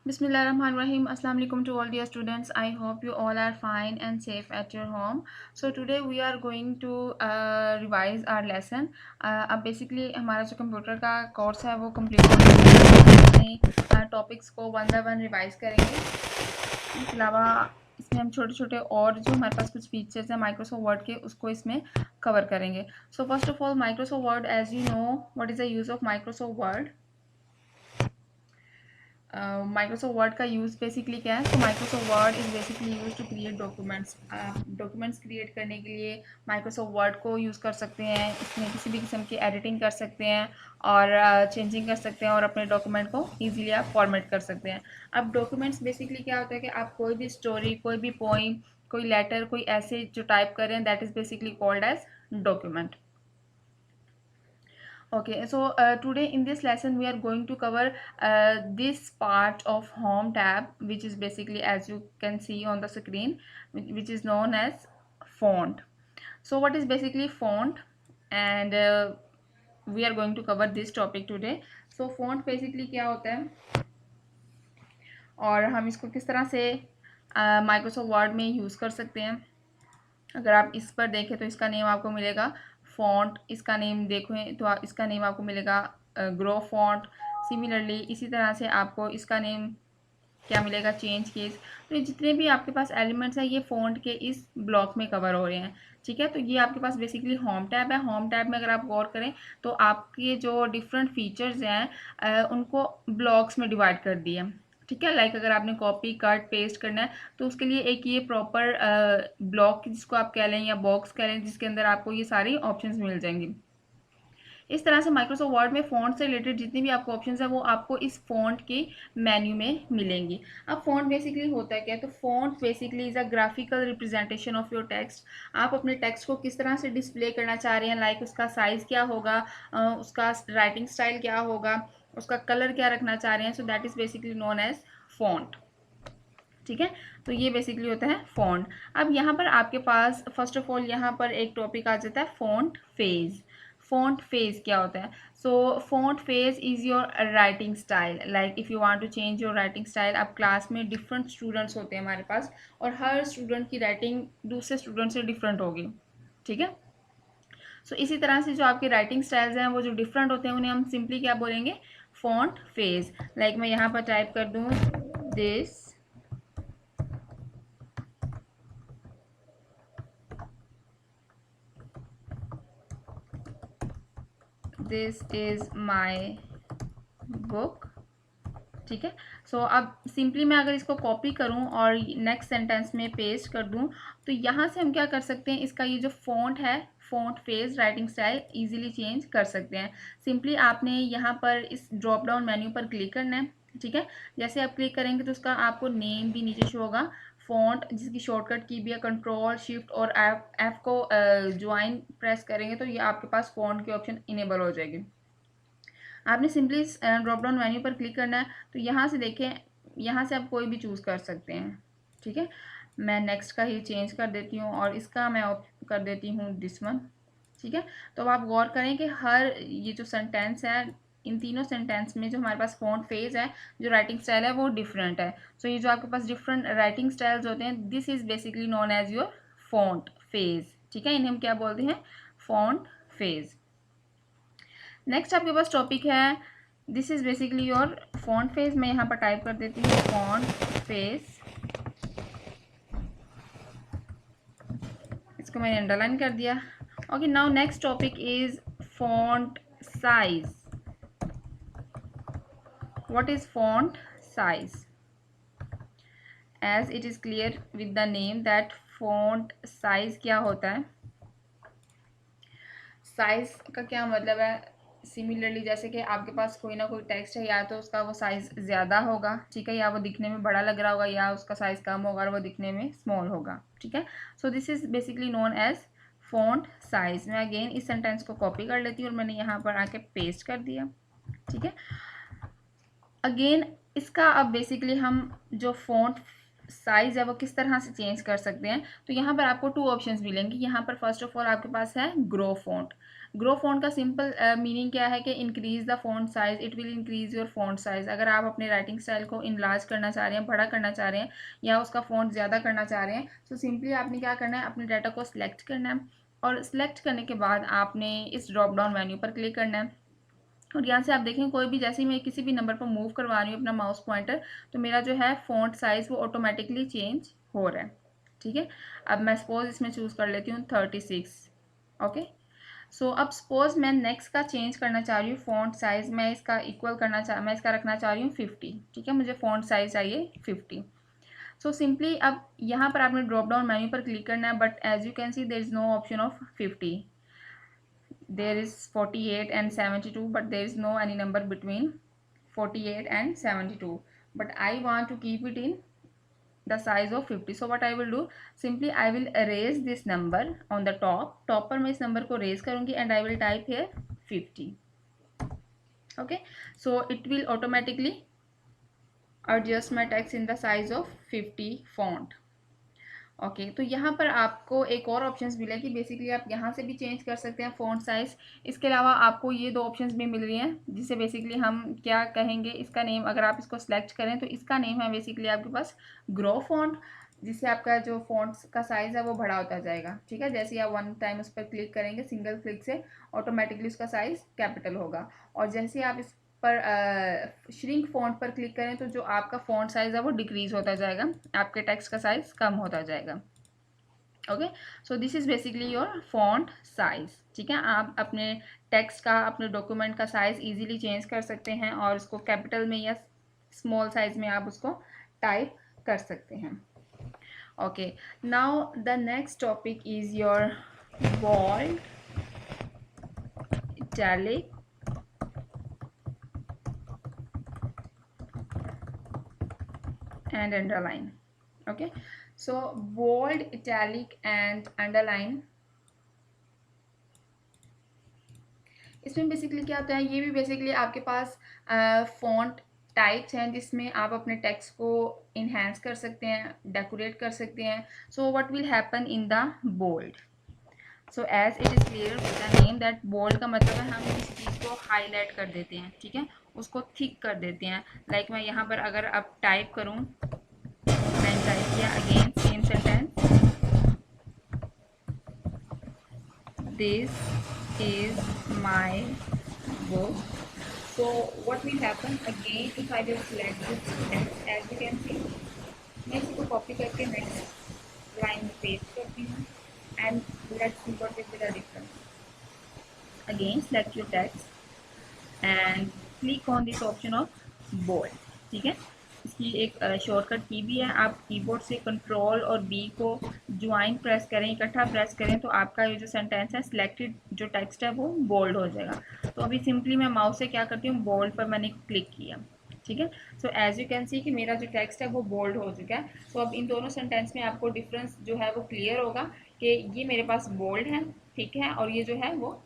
Bismillahirrahmanirrahim. Assalamu alaikum to all dear students. I hope you all are fine and safe at your home. So today we are going to revise our lesson. अब basically हमारा जो computer का course है वो complete अपने topics को one by one revise करेंगे। इसके अलावा इसमें हम छोटे छोटे और जो हमारे पास कुछ फीचर्स हैं माइक्रोसॉफ्ट वर्ड के उसको इसमें कवर करेंगे। So first of all Microsoft Word, as you know what is the use of Microsoft Word. Microsoft Word का यूज़ बेसिकली क्या है? तो Microsoft Word is basically use to create documents. Documents create करने के लिए Microsoft word को use कर सकते हैं। इसमें किसी भी किस्म की एडिटिंग कर सकते हैं और चेंजिंग कर सकते हैं और अपने डॉक्यूमेंट को ईजिली आप फॉर्मेट कर सकते हैं। अब डॉक्यूमेंट्स बेसिकली क्या होता है कि आप कोई भी स्टोरी, कोई भी पोइम, कोई लेटर, कोई ऐसे जो टाइप करें, that is basically called as document. Okay, so today in this lesson we are going to cover this part of home tab, which is basically, as you can see on the screen, which is known as font. So what is basically font, and we are going to cover this topic today. So font basically क्या होता है और हम इसको किस तरह से Microsoft word में यूज़ कर सकते हैं। अगर आप इस पर देखें तो इसका नेम आपको मिलेगा फॉन्ट। इसका नेम देखें तो इसका नेम आपको मिलेगा ग्रो फॉन्ट। सिमिलरली इसी तरह से आपको इसका नेम क्या मिलेगा, चेंज केस। तो ये जितने भी आपके पास एलिमेंट्स हैं ये फॉन्ट के इस ब्लॉक में कवर हो रहे हैं। ठीक है, तो ये आपके पास बेसिकली होम टैब है। होम टैब में अगर आप गौर करें तो आपके जो डिफरेंट फीचर्स हैं उनको ब्लॉक्स में डिवाइड कर दिए। ठीक है, लाइक अगर आपने कॉपी कट पेस्ट करना है तो उसके लिए एक ये प्रॉपर ब्लॉक जिसको आप कह लें या बॉक्स कह लें, जिसके अंदर आपको ये सारी ऑप्शंस मिल जाएंगी। इस तरह से माइक्रोसॉफ्ट वर्ड में फ़ॉन्ट से रिलेटेड जितनी भी आपको ऑप्शंस है वो आपको इस फ़ॉन्ट के मेन्यू में मिलेंगी। अब फ़ॉन्ट बेसिकली होता क्या है? तो font basically is a graphical representation of your text. आप अपने टेक्स्ट को किस तरह से डिस्प्ले करना चाह रहे हैं, लाइक उसका साइज़ क्या होगा, उसका राइटिंग स्टाइल क्या होगा, उसका कलर क्या रखना चाह रहे हैं। So that is basically known as font. ठीक है, तो ये बेसिकली होता है फ़ॉन्ट। अब यहाँ पर आपके पास फर्स्ट ऑफ ऑल यहाँ पर एक टॉपिक आ जाता है फ़ॉन्ट फेज। फ़ॉन्ट फेज क्या होता है? So font face is your writing style. Like if you want to change your writing style, अब क्लास में डिफरेंट स्टूडेंट्स होते हैं हमारे पास और हर स्टूडेंट की राइटिंग दूसरे स्टूडेंट से डिफरेंट होगी। ठीक है, सो इसी तरह से जो आपके राइटिंग स्टाइल्स हैं वो जो डिफरेंट होते हैं उन्हें हम सिंपली क्या बोलेंगे? Font phase. लाइक मैं यहाँ पर टाइप कर दूँ this this is my book. ठीक है, सो अब सिंपली मैं अगर इसको कॉपी करूं और नेक्स्ट सेंटेंस में पेस्ट कर दूं तो यहाँ से हम क्या कर सकते हैं, इसका ये जो फॉन्ट है, font phase writing style easily change कर सकते हैं। सिंपली आपने यहाँ पर इस ड्रॉप डाउन मेन्यू पर क्लिक करना है। ठीक है, जैसे आप क्लिक करेंगे तो उसका आपको नेम भी नीचे शो होगा। फॉन्ट जिसकी शॉर्टकट की भी है कंट्रोल शिफ्ट और एफ को ज्वाइन प्रेस करेंगे तो ये आपके पास फॉन्ट की ऑप्शन इनेबल हो जाएगी। आपने सिंपली ड्रॉप डाउन मेन्यू पर क्लिक करना है तो यहाँ से देखें, यहाँ से आप कोई भी चूज़ कर सकते हैं। ठीक है, मैं नेक्स्ट का ही चेंज कर देती हूँ और इसका मैं कर देती हूँ दिस वन। ठीक है, तो अब आप गौर करें कि हर ये जो सेंटेंस है इन तीनों सेंटेंस में जो हमारे पास फॉन्ट फेज है, जो राइटिंग स्टाइल है वो डिफरेंट है। सो ये जो आपके पास डिफरेंट राइटिंग स्टाइल्स होते हैं, this is basically known as your font face. ठीक है, इन्हें हम क्या बोलते हैं? Font phase. नेक्स्ट आपके पास टॉपिक है, this is basically your font phase. मैं यहाँ पर टाइप कर देती हूँ फॉन्ट फेज, इसको मैंने अंडरलाइन कर दिया। Okay, now next topic is font size. What is font size? As it is clear with the name that font size क्या होता है। साइज का क्या मतलब है? सिमिलरली जैसे कि आपके पास कोई ना कोई टेक्स्ट है, या तो उसका वो साइज़ ज़्यादा होगा, ठीक है, या वो दिखने में बड़ा लग रहा होगा, या उसका साइज़ कम होगा और वो दिखने में स्मॉल होगा। ठीक है, so this is basically known as font size. मैं अगेन इस सेंटेंस को कॉपी कर लेती हूँ और मैंने यहाँ पर आके पेस्ट कर दिया। ठीक है, अगेन इसका अब बेसिकली हम जो फॉन्ट साइज़ है वो किस तरह से चेंज कर सकते हैं, तो यहाँ पर आपको 2 ऑप्शंस मिलेंगे। यहाँ पर फर्स्ट ऑफ ऑल आपके पास है ग्रो फ़ॉन्ट। ग्रो फ़ॉन्ट का सिंपल मीनिंग क्या है कि increase the font size, it will increase your font size. अगर आप अपने राइटिंग स्टाइल को इनलार्ज करना चाह रहे हैं, बड़ा करना चाह रहे हैं या उसका फ़ॉन्ट ज़्यादा करना चाह रहे हैं, तो सिंपली आपने क्या करना है, अपने डाटा को सिलेक्ट करना है और सिलेक्ट करने के बाद आपने इस ड्रॉप डाउन मेन्यू पर क्लिक करना है और यहाँ से आप देखें कोई भी, जैसे ही मैं किसी भी नंबर पर मूव करवा रही हूँ अपना माउस पॉइंटर, तो मेरा जो है फ़ॉन्ट साइज़ वो ऑटोमेटिकली चेंज हो रहा है। ठीक है, अब मैं सपोज इसमें चूज़ कर लेती हूँ 36। ओके, सो अब सपोज मैं नेक्स्ट का चेंज करना चाह रही हूँ फ़ॉन्ट साइज़, मैं इसका मैं इसका रखना चाह रही हूँ 50। ठीक है, मुझे फ़ॉन्ट साइज़ चाहिए 50। सो सिंपली अब यहाँ पर आपने ड्रॉप डाउन मेन्यू पर क्लिक करना है, but as you can see there is no option of 50। there is 48 and 72, but there is no any number between 48 and 72, but I want to keep it in the size of 50. So what I will do, simply I will erase this number on the top पर मैं इस number को raise करूंगी and I will type here 50. Okay, so it will automatically adjust my text in the size of 50 font. Okay तो यहाँ पर आपको एक और ऑप्शंस मिले कि बेसिकली आप यहाँ से भी चेंज कर सकते हैं फ़ॉन्ट साइज़। इसके अलावा आपको ये 2 ऑप्शंस भी मिल रही हैं जिसे बेसिकली हम क्या कहेंगे, इसका नेम अगर आप इसको सेलेक्ट करें तो इसका नेम है बेसिकली आपके पास ग्रो फ़ॉन्ट, जिससे आपका जो फ़ॉन्ट्स का साइज़ है वो बड़ा होता जाएगा। ठीक है, जैसे ही आप वन टाइम उस पर क्लिक करेंगे सिंगल क्लिक से ऑटोमेटिकली उसका साइज़ कैपिटल होगा, और जैसे ही आप इस पर श्रिंक फ़ॉन्ट पर क्लिक करें तो जो आपका फ़ॉन्ट साइज़ है वो डिक्रीज़ होता जाएगा, आपके टेक्स्ट का साइज़ कम होता जाएगा। Okay, so this is basically your font size. ठीक है, आप अपने टेक्स्ट का, अपने डॉक्यूमेंट का साइज़ इजीली चेंज कर सकते हैं और उसको कैपिटल में या स्मॉल साइज़ में आप उसको टाइप कर सकते हैं। Okay, now the next topic is your bold, italic and underline. Okay, so bold, italic and underline, इसमें बेसिकली क्या होता है, ये भी बेसिकली आपके पास फॉन्ट टाइप्स हैं जिसमें आप अपने टेक्स्ट को इन्हेंस कर सकते हैं, डेकोरेट कर सकते हैं। So what will happen in the bold, so as it is clear with the name that bold का मतलब है हम किसी चीज़ को हाईलाइट कर देते हैं। ठीक है, उसको थिक कर देते हैं। लाइक मैं यहाँ पर अगर अब टाइप करूँ, मैंने टाइप किया again same sentence, this is my book. So what will happen again if I will select this text, as you can see, मैं इसको कॉपी करके नेक्स्ट लाइन में पेस्ट करती हूँ and let's see what is the difference. Again select your text and click on this option of bold. ठीक है, इसकी एक शॉर्टकट की भी है, आप कीबोर्ड से कंट्रोल और बी को ज्वाइन प्रेस करें, इकट्ठा प्रेस करें तो आपका ये जो सेंटेंस है सिलेक्टेड जो टेक्स्ट है वो बोल्ड हो जाएगा। तो अभी सिंपली मैं माउस से क्या करती हूँ, बोल्ड पर मैंने क्लिक किया। ठीक है, so as you can see कि मेरा जो टेक्स्ट है वो बोल्ड हो चुका है। सो अब इन दोनों सेंटेंस में आपको डिफरेंस जो है वो क्लियर होगा कि ये मेरे पास बोल्ड है, ठीक है, और ये जो है वो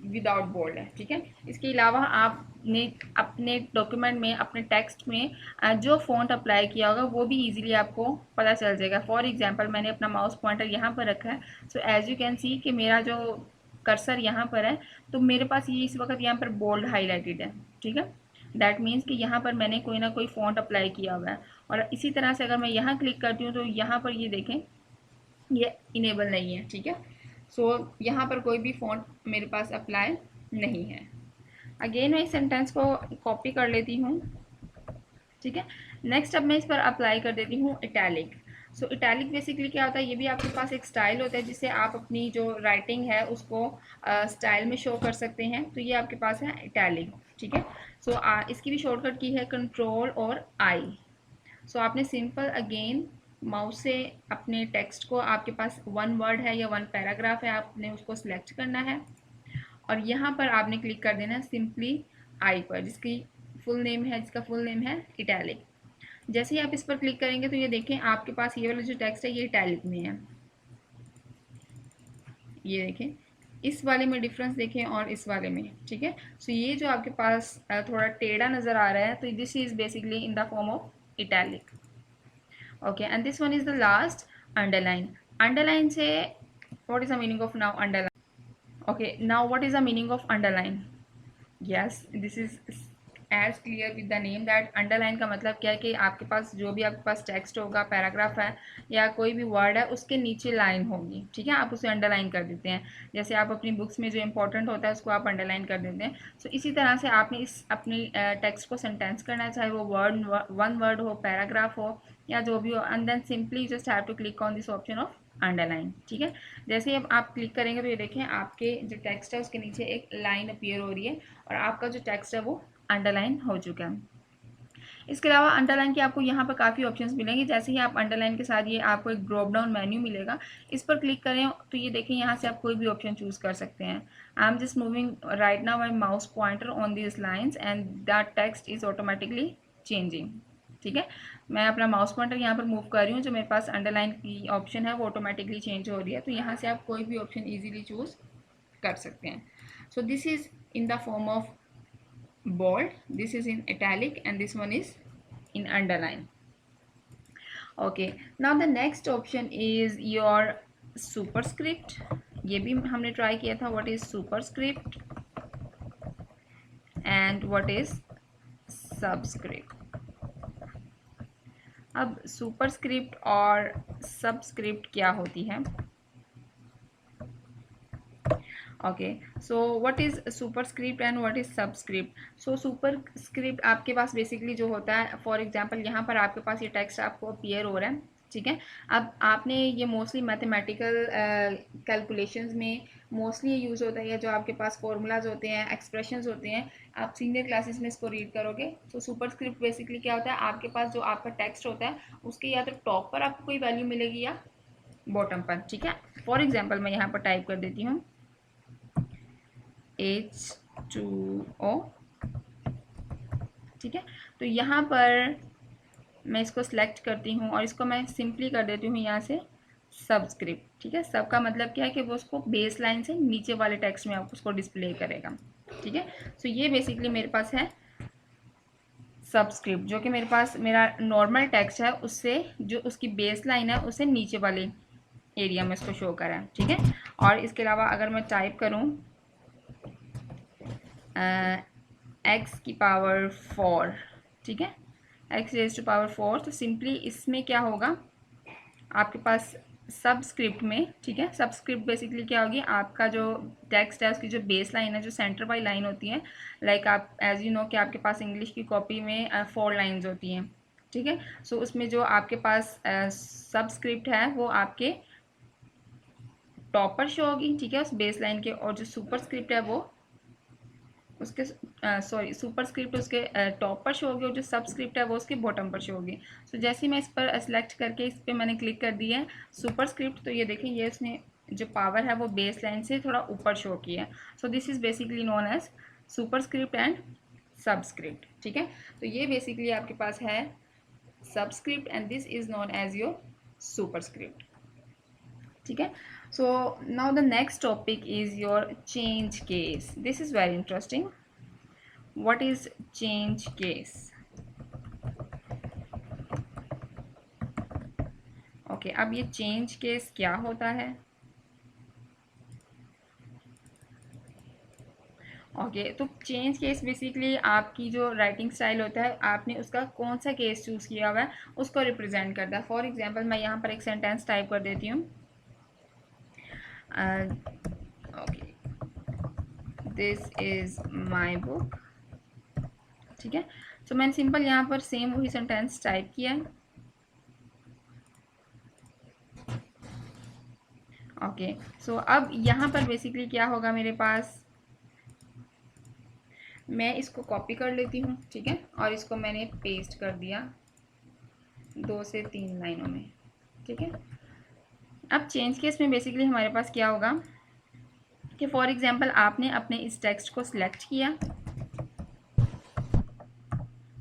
विदाउट बोल्ड है। ठीक है, इसके अलावा आपने अपने डॉक्यूमेंट में, अपने टेक्स्ट में जो फॉन्ट अप्लाई किया होगा वो भी इजीली आपको पता चल जाएगा। फॉर एग्जांपल मैंने अपना माउस पॉइंटर यहाँ पर रखा है, so as you can see कि मेरा जो कर्सर यहाँ पर है तो मेरे पास ये इस वक्त यहाँ पर बोल्ड हाईलाइटेड है। ठीक है, दैट मीन्स कि यहाँ पर मैंने कोई ना कोई फॉन्ट अप्लाई किया हुआ है। और इसी तरह से अगर मैं यहाँ क्लिक करती हूँ तो यहाँ पर ये देखें ये इनेबल नहीं है। ठीक है, सो यहाँ पर कोई भी फॉन्ट मेरे पास अप्लाई नहीं है। अगेन मैं इस सेंटेंस को कॉपी कर लेती हूँ। ठीक है, नेक्स्ट अब मैं इस पर अप्लाई कर देती हूँ इटैलिक। सो इटैलिक बेसिकली क्या होता है, ये भी आपके पास एक स्टाइल होता है जिससे आप अपनी जो राइटिंग है उसको स्टाइल में शो कर सकते हैं। तो ये आपके पास है इटैलिक। ठीक है, सो इसकी भी शॉर्टकट की है कंट्रोल और आई। सो आपने सिंपल अगेन माउस से अपने टेक्स्ट को, आपके पास वन वर्ड है या वन पैराग्राफ है, आपने उसको सिलेक्ट करना है और यहाँ पर आपने क्लिक कर देना है सिंपली आई पर, जिसकी फुल नेम है, जिसका फुल नेम है इटैलिक। जैसे ही आप इस पर क्लिक करेंगे तो ये देखें आपके पास ये वाला जो टेक्स्ट है ये इटैलिक में है। ये देखें, इस वाले में डिफरेंस देखें और इस वाले में। ठीक है, सो ये जो आपके पास थोड़ा टेढ़ा नज़र आ रहा है तो this is basically in the form of italic. Okay, and this one is the last, underline. Underline से what is the meaning of now underline? Okay, now what is the meaning of underline? Yes, this is as clear with the name that underline का मतलब क्या है कि आपके पास जो भी आपके पास टेक्स्ट होगा, पैराग्राफ है या कोई भी वर्ड है, उसके नीचे लाइन होगी. ठीक है, आप उसे अंडरलाइन कर देते हैं. जैसे आप अपनी बुक्स में जो इंपॉर्टेंट होता है उसको आप अंडरलाइन कर देते हैं. सो इसी तरह से आपने इस अपनी टेक्स्ट को सेंटेंस करना है, चाहे वो वर्ड वन वर्ड हो, पैराग्राफ हो या जो भी हो, and then simply just have to click on this option of underline. ठीक है, जैसे ही अब आप क्लिक करेंगे तो ये देखें आपके जो टेक्स्ट है उसके नीचे एक लाइन अपीयर हो रही है और आपका जो टेक्स्ट है वो अंडरलाइन हो चुका है. इसके अलावा अंडरलाइन के आपको यहाँ पर काफ़ी ऑप्शंस मिलेंगे. जैसे ही आप अंडरलाइन के साथ ये आपको एक ड्रॉप डाउन मेन्यू मिलेगा, इस पर क्लिक करें तो ये देखें यहाँ से आप कोई भी ऑप्शन चूज़ कर सकते हैं. I am just moving right now my mouse pointer on this lines and that text is automatically changing. ठीक है, मैं अपना माउस पॉइंटर यहाँ पर मूव कर रही हूँ, जो मेरे पास अंडरलाइन की ऑप्शन है वो ऑटोमेटिकली चेंज हो रही है. तो यहाँ से आप कोई भी ऑप्शन ईजिली चूज़ कर सकते हैं. So this is in the form of bold, this is in italic and this one is in underline. Okay, now the next option is your superscript. ये भी हमने ट्राई किया था. what is superscript and what is subscript? अब superscript और subscript क्या होती है? Okay, so what is superscript and what is subscript? So superscript आपके पास बेसिकली जो होता है, फॉर एग्जांपल यहाँ पर आपके पास ये टेक्स्ट आपको अपीयर हो रहा है. ठीक है, अब आपने ये मोस्टली मैथमेटिकल कैलकुलेशंस में मोस्टली ये यूज़ होता है. जो आपके पास फॉर्मूलाज होते हैं, एक्सप्रेशंस होते हैं, आप सीनियर क्लासेस में इसको रीड करोगे. तो सुपरस्क्रिप्ट बेसिकली क्या होता है, आपके पास जो आपका टेक्स्ट होता है उसके या तो टॉप पर आपको कोई वैल्यू मिलेगी या बॉटम पर. ठीक है, फॉर एग्जाम्पल मैं यहाँ पर टाइप कर देती हूँ H2O. ठीक है, तो यहाँ पर मैं इसको सिलेक्ट करती हूँ और इसको मैं सिंपली कर देती हूँ यहाँ से सबस्क्रिप्ट. ठीक है, सब का मतलब क्या है कि वो उसको बेस लाइन से नीचे वाले टेक्स्ट में आपको उसको डिस्प्ले करेगा. ठीक है, सो ये बेसिकली मेरे पास है सबस्क्रिप्ट, जो कि मेरे पास मेरा नॉर्मल टेक्स्ट है उससे जो उसकी बेस लाइन है उससे नीचे वाले एरिया में इसको शो करा है. ठीक है, और इसके अलावा अगर मैं टाइप करूँ x की पावर 4, ठीक है, x रेज़ टू पावर 4, तो सिंपली इसमें क्या होगा आपके पास सबस्क्रिप्ट में. ठीक है, सबस्क्रिप्ट बेसिकली क्या होगी, आपका जो टेक्स्ट है उसकी जो बेस लाइन है, जो सेंटर बाई लाइन होती है, लाइक आप एज यू नो कि आपके पास इंग्लिश की कॉपी में 4 लाइन्स होती हैं. ठीक है, सो उसमें जो आपके पास सबस्क्रिप्ट है वो आपके टॉप पर शो होगी. ठीक है, उस बेस लाइन के, और जो सुपरस्क्रिप्ट है वो उसके सुपरस्क्रिप्ट उसके टॉप पर शो होगी और जो सबस्क्रिप्ट है वो उसके बॉटम पर शो होगी. सो जैसे ही मैं इस पर सेलेक्ट करके इस पर मैंने क्लिक कर दिया है सुपरस्क्रिप्ट, तो ये देखिए ये उसने जो पावर है वो बेस लाइन से थोड़ा ऊपर शो की है. So this is basically known as superscript and subscript. ठीक है, तो ये बेसिकली आपके पास है subscript and this is known as your superscript. ठीक है, so now the next topic is your change case. This is very interesting. What is change case? Okay, अब ये change case क्या होता है? ओके, तो चेंज केस बेसिकली आपकी जो राइटिंग स्टाइल होता है, आपने उसका कौन सा केस चूज़ किया हुआ है उसको रिप्रेजेंट करता है. फॉर एग्जांपल मैं यहाँ पर एक सेंटेंस टाइप कर देती हूँ. Okay, this is my book. ठीक है, तो मैंने सिंपल यहाँ पर सेम वही सेंटेंस टाइप किया है. ओके, सो अब यहाँ पर बेसिकली क्या होगा मेरे पास, मैं इसको कॉपी कर लेती हूँ. ठीक है, और इसको मैंने पेस्ट कर दिया 2 से 3 लाइनों में. ठीक है, अब चेंज केस में बेसिकली हमारे पास क्या होगा कि फॉर एग्जांपल आपने अपने इस टेक्स्ट को सिलेक्ट किया.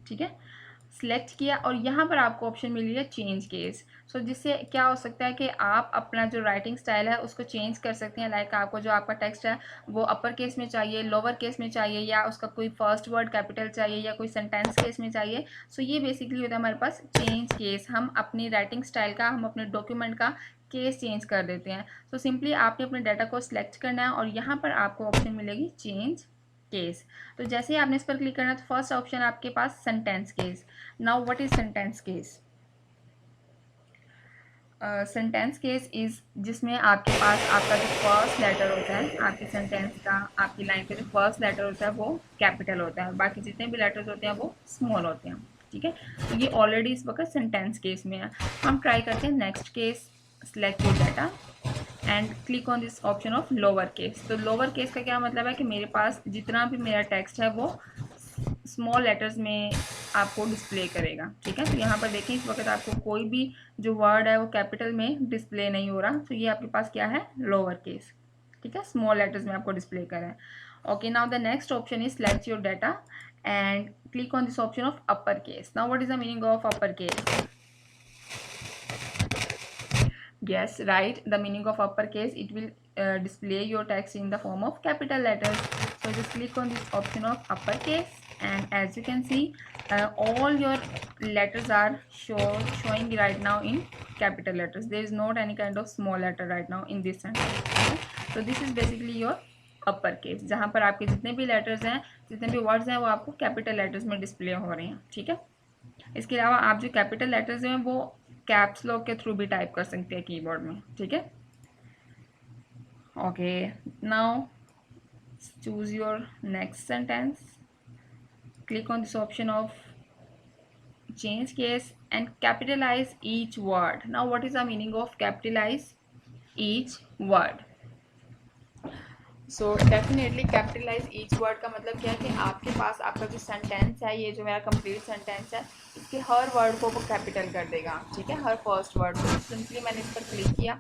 ठीक है, सिलेक्ट किया और यहाँ पर आपको ऑप्शन मिल रही है चेंज केस। सो जिससे क्या हो सकता है कि आप अपना जो राइटिंग स्टाइल है उसको चेंज कर सकते हैं। लाइक आपको जो आपका टेक्स्ट है वो अपर केस में चाहिए, लोअर केस में चाहिए, या उसका कोई फर्स्ट वर्ड कैपिटल चाहिए, या कोई सेंटेंस केस में चाहिए। सो ये बेसिकली होता है हमारे पास चेंज केस। हम अपनी राइटिंग स्टाइल का, हम अपने डॉक्यूमेंट का केस चेंज कर देते हैं। सो सिंपली आपने अपने डाटा को सिलेक्ट करना है और यहाँ पर आपको ऑप्शन मिलेगी चेंज केस। तो जैसे ही आपने इस पर क्लिक करना है तो फर्स्ट ऑप्शन आपके पास sentence case. Now what is sentence case? Sentence case is जिसमें आपके पास आपका जो फर्स्ट लेटर होता है आपकी सेंटेंस का, आपकी लाइन का जो फर्स्ट लेटर होता है वो कैपिटल होता है, बाकी जितने भी लेटर्स होते हैं वो स्मॉल होते हैं। ठीक है, तो ये ऑलरेडी इस वक्त सेंटेंस केस में है। हम ट्राई करते हैं next case, select your data and click on this option of lower case. तो लोअर केस का क्या मतलब है कि मेरे पास जितना भी मेरा टेक्स्ट है वो स्मॉल लेटर्स में आपको डिस्प्ले करेगा। ठीक है, तो यहाँ पर देखें इस वक्त आपको कोई भी जो वर्ड है वो कैपिटल में डिस्प्ले नहीं हो रहा। तो ये आपके पास क्या है, लोअर केस। ठीक है, स्मॉल लेटर्स में आपको डिस्प्ले करा है। Okay, now the next option is select your data and click on this option of upper case. Now what is the meaning of upper case? Yes, right. The meaning of uppercase, it will display your text in the form of capital letters. So just click on this option of uppercase, and as you can see, all your letters are showing right now in capital letters. There is not any kind of small letter right now in this sentence. Okay? So this is basically your upper case, जहाँ पर आपके जितने भी letters हैं, जितने भी words हैं वो आपको कैपिटल लेटर्स में डिस्प्ले हो रहे हैं। ठीक है, इसके अलावा आप जो कैपिटल लेटर्स हैं वो कैप्स लॉक के थ्रू भी टाइप कर सकते हैं कीबोर्ड में। ठीक है, okay, now choose your next sentence, click on this option of change case and capitalize each word. Now what is the meaning of capitalize each word? So definitely capitalize each word का मतलब क्या है कि आपके पास आपका जो sentence है, ये जो मेरा कंप्लीट सेंटेंस है, इसके हर वर्ड को वो कैपिटल कर देगा। ठीक है, हर फर्स्ट वर्ड को। सिंपली मैंने इस पर क्लिक किया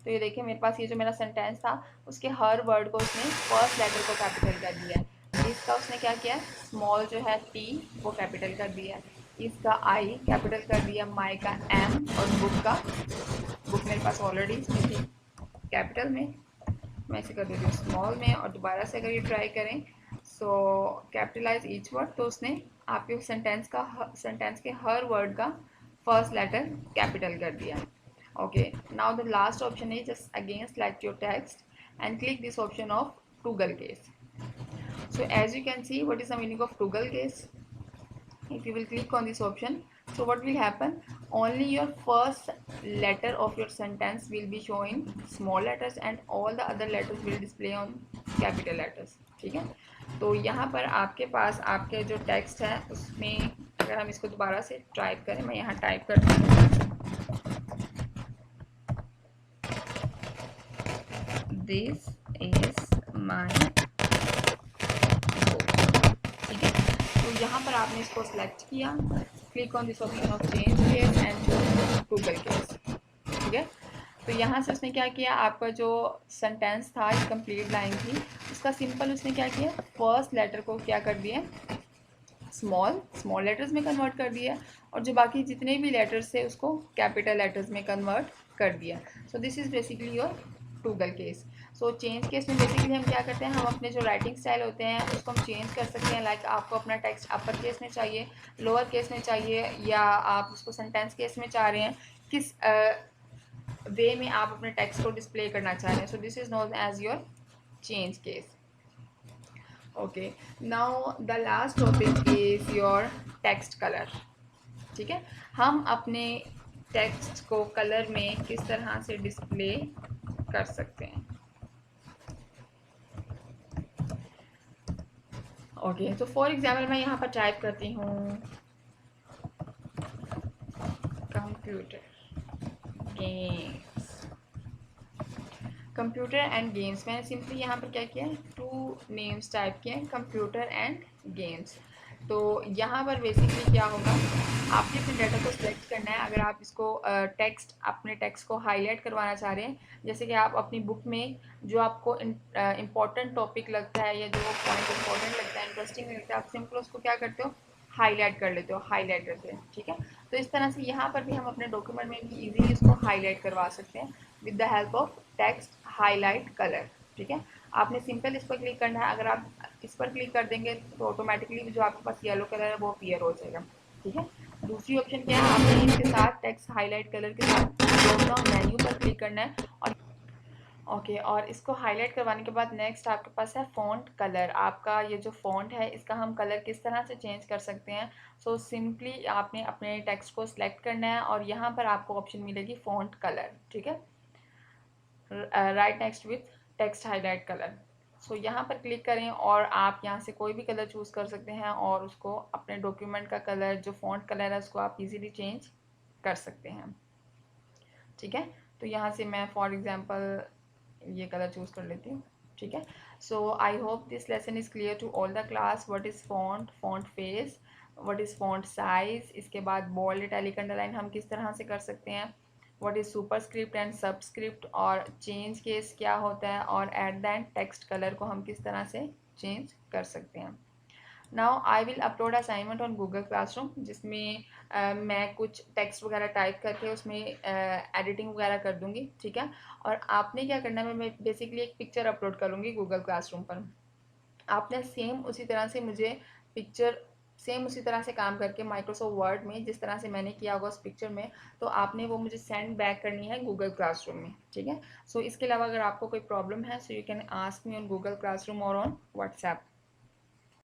तो ये देखिए मेरे पास ये जो मेरा सेंटेंस था उसके हर वर्ड को उसने फर्स्ट लेटर को कैपिटल कर दिया है। इसका उसने क्या किया, स्मॉल जो है टी वो कैपिटल कर दिया, इसका आई कैपिटल कर दिया, माई का एम, और बुक मेरे पास ऑलरेडी इसमें थी कैपिटल में, मैं इसे कर देती हूँ स्मॉल में। और दोबारा से अगर ये ट्राई करें सो कैपिटलाइज ईच वर्ड, तो उसने आपके सेंटेंस के हर वर्ड का फर्स्ट लेटर कैपिटल कर दिया। Okay, now the last option is just again select your text and click this option of toggle case. So as you can see what is the meaning of toggle case? if you will click on this option, so what will happen, only your first letter of your sentence will be showing small letters and all the other letters will display on capital letters. ठीक है, तो यहाँ पर आपके पास आपके जो text है उसमें अगर हम इसको दोबारा से टाइप करें, मैं यहाँ टाइप करती हूँ दिस इज माई, यहाँ पर आपने इसको सिलेक्ट किया, click on this option of change case and toggle case. ठीक है, तो यहाँ से उसने क्या किया, आपका जो सेंटेंस था, ये कंप्लीट लाइन थी, उसका सिंपल उसने क्या किया, फर्स्ट लेटर को क्या कर दिया, स्मॉल लेटर्स में कन्वर्ट कर दिया, और जो बाकी जितने भी लेटर्स थे उसको कैपिटल लेटर्स में कन्वर्ट कर दिया। सो this is basically your toggle case. So change case में बेसिकली हम क्या करते हैं, हम अपने जो राइटिंग स्टाइल होते हैं उसको हम चेंज कर सकते हैं। लाइक आपको अपना टेक्स्ट अपर केस में चाहिए, लोअर केस में चाहिए, या आप उसको सेंटेंस केस में चाह रहे हैं, किस वे में आप अपने टेक्स्ट को डिस्प्ले करना चाह रहे हैं। So this is known as your change case. Okay, now the last topic is your text colour. ठीक है, हम अपने टेक्स्ट को कलर में किस तरह से डिस्प्ले कर सकते हैं। ओके, तो फॉर एग्जाम्पल मैं यहाँ पर टाइप करती हूँ कंप्यूटर एंड गेम्स। मैंने सिंपली यहाँ पर क्या किया है, 2 नेम्स टाइप किए हैं, कंप्यूटर एंड गेम्स। तो यहाँ पर बेसिकली क्या होगा, आपने अपने डाटा को सिलेक्ट करना है। अगर आप इसको अपने टेक्स्ट को हाईलाइट करवाना चाह रहे हैं, जैसे कि आप अपनी बुक में जो आपको इम्पोर्टेंट टॉपिक लगता है या जो पॉइंट इम्पोर्टेंट लगता है, इंटरेस्टिंग लगता है, आप सिंपल उसको क्या करते हो, हाईलाइट कर लेते हो हाईलाइटर से, ठीक है। तो इस तरह से यहाँ पर भी हम अपने डॉक्यूमेंट में भी इजीली इसको हाईलाइट करवा सकते हैं with the help of text highlight colour, ठीक है। आपने सिंपल इस पर क्लिक करना है, अगर आप इस पर क्लिक कर देंगे तो ऑटोमेटिकली जो आपके पास येलो कलर है वो अपीयर हो जाएगा, ठीक है। दूसरी ऑप्शन क्या है, आपने इसके साथ टेक्स्ट हाईलाइट कलर के साथ ड्रॉप डाउन मेन्यू पर क्लिक करना है और ओके और इसको हाईलाइट करवाने के बाद नेक्स्ट आपके पास है फ़ॉन्ट कलर। आपका ये जो फ़ॉन्ट है इसका हम कलर किस तरह से चेंज कर सकते हैं। सो सिंपली आपने अपने टेक्स्ट को सिलेक्ट करना है और यहाँ पर आपको ऑप्शन मिलेगी फ़ॉन्ट कलर, ठीक है, right next with text highlight colour. So यहाँ पर क्लिक करें और आप यहाँ से कोई भी कलर चूज़ कर सकते हैं और उसको अपने डॉक्यूमेंट का कलर जो फ़ॉन्ट कलर है उसको आप इजीली चेंज कर सकते हैं, ठीक है। तो यहाँ से मैं फॉर एग्जांपल ये कलर चूज़ कर लेती हूँ, ठीक है। So I hope this lesson is clear to all the class. What is font, font face, what is font size, इसके बाद बोल्ड इटैलिक अंडरलाइन हम किस तरह से कर सकते हैं, what is superscript and subscript और चेंज केस क्या होता है और at the end text colour को हम किस तरह से चेंज कर सकते हैं। Now I will upload assignment on Google classroom जिसमें मैं कुछ टेक्स्ट वगैरह टाइप करके उसमें एडिटिंग वगैरह कर दूंगी, ठीक है। और आपने क्या करना है, मैं बेसिकली एक पिक्चर अपलोड करूँगी गूगल क्लासरूम पर। आपने सेम उसी तरह से मुझे पिक्चर सेम उसी तरह से काम करके माइक्रोसॉफ्ट वर्ड में जिस तरह से मैंने किया होगा उस पिक्चर में, तो आपने वो मुझे सेंड बैक करनी है गूगल क्लासरूम में, ठीक है। सो इसके अलावा अगर आपको कोई प्रॉब्लम है so you can ask me on Google classroom और ऑन व्हाट्सएप।